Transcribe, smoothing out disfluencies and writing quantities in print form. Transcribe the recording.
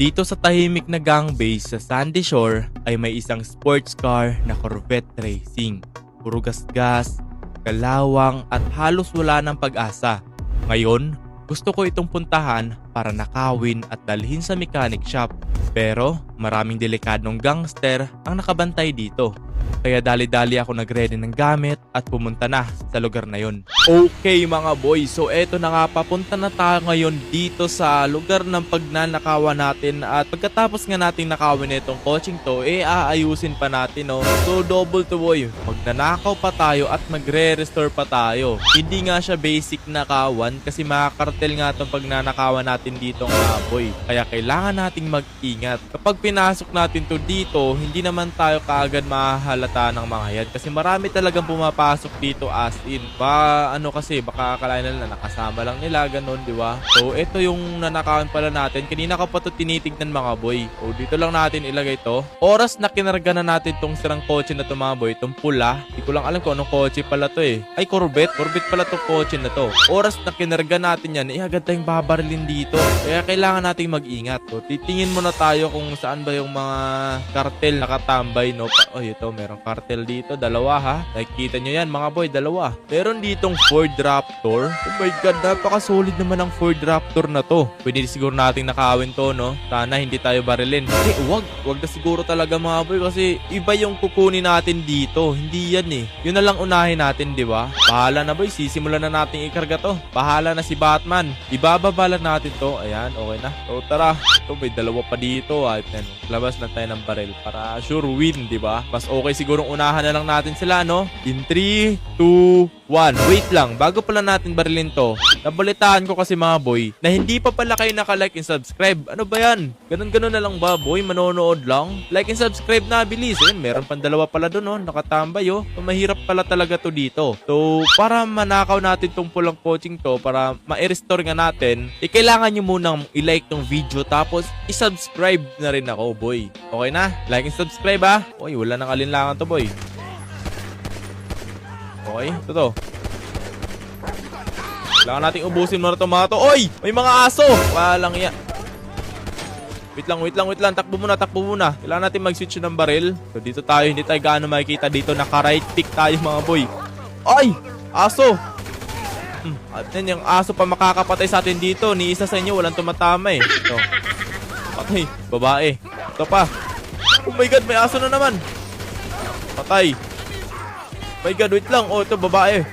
Dito sa tahimik na gang base sa Sandy Shore ay may isang sports car na Corvette Racing. Puro gasgas, kalawang at halos wala ng pag-asa. Ngayon, gusto ko itong puntahan para nakawin at dalhin sa mechanic shop. Pero maraming delikadong gangster ang nakabantay dito. Kaya dali-dali ako nag-ready ng gamit at pumunta na sa lugar na yon. Okay mga boys, so eto na nga, papunta na tayo ngayon dito sa lugar ng pagnanakawan natin. At pagkatapos nga natin nakawin itong coaching to, aayusin pa natin, no? So double to boy, magnanakaw pa tayo at magre-restore pa tayo. Hindi nga siya basic nakawan kasi makakartel nga itong pagnanakawan natin dito nga boy. Kaya kailangan nating mag-ingat. Kapag pinasok natin to dito, hindi naman tayo kaagad mahahalata ng mga yan kasi marami talagang pumapasok dito as in. Baka akalain nila nakasama lang nila, ganun, di ba? So ito yung nanakawan pala natin. Kanina ko pa to tinitignan mga boy. So dito lang natin ilagay to. Oras na kinarga na natin tong sirang kotse na to mga boy, itong pula. Hindi ko lang alam kung anong kotse pala to eh. Ay, Corvette pala to kotse na to. Oras na kinarga natin yan, agad tayong babarilin dito. Kaya kailangan nating mag-ingat. So titingin muna tayo kung saan ba yung mga kartel nakatambay, no? Oy, ito merong cartel dito, dalawa ha. Nakikita nyo yan mga boy, dalawa. Meron ditong Ford Raptor. Oh my god, napaka-solid naman ang Ford Raptor na to. Pwede siguro nating nakawin to, no? Sana hindi tayo barilin. Wag na siguro talaga mga boy kasi iba yung kukunin natin dito. Hindi yan eh. Yun na lang unahin natin, di ba? Bahala na boy, sisimulan na natin ikarga to. Bahala na si Batman. Ibababa lang natin to. Ayan, okay na. So tara. Ito, may dalawa pa dito. Labas na tayo ng baril para sure win, di ba? Mas okay sigurong unahan na lang natin sila, no? In 3, 2, 1. Wait lang, bago pala natin barilin to, nabalitaan ko kasi mga boy, na hindi pa pala kayo naka-like and subscribe. Ano ba yan? Ganun-ganun na lang ba, boy? Manonood lang? Like and subscribe na, bilis. Ayun, meron pang dalawa pala dun, no? Nakatambay, oh. So, mahirap pala talaga to dito. So, para manakaw natin tong pulang coaching to, para ma-restore nga natin, kailangan nyo munang i-like tong video, tapos i-subscribe na rin ako, boy. Okay na? Like and subscribe, ha? Uy, wala nang alinlangan to, boy. Okay, ito to. Kailangan nating ubusin muna ito mga to. Oy! May mga aso! Walang iya. Wait lang. Takbo muna. Kailangan natin mag-switch ng baril. So dito tayo, hindi tayo gaano makikita dito. Naka-right click tayo mga boy. Ay! Aso! At yan yung aso pa makakapatay sa atin dito. Ni isa sa inyo, walang tumatama eh. Ito. Patay. Babae. Ito pa. Oh my god, may aso na naman. Patay. My god, wait lang. Oh, ito babae.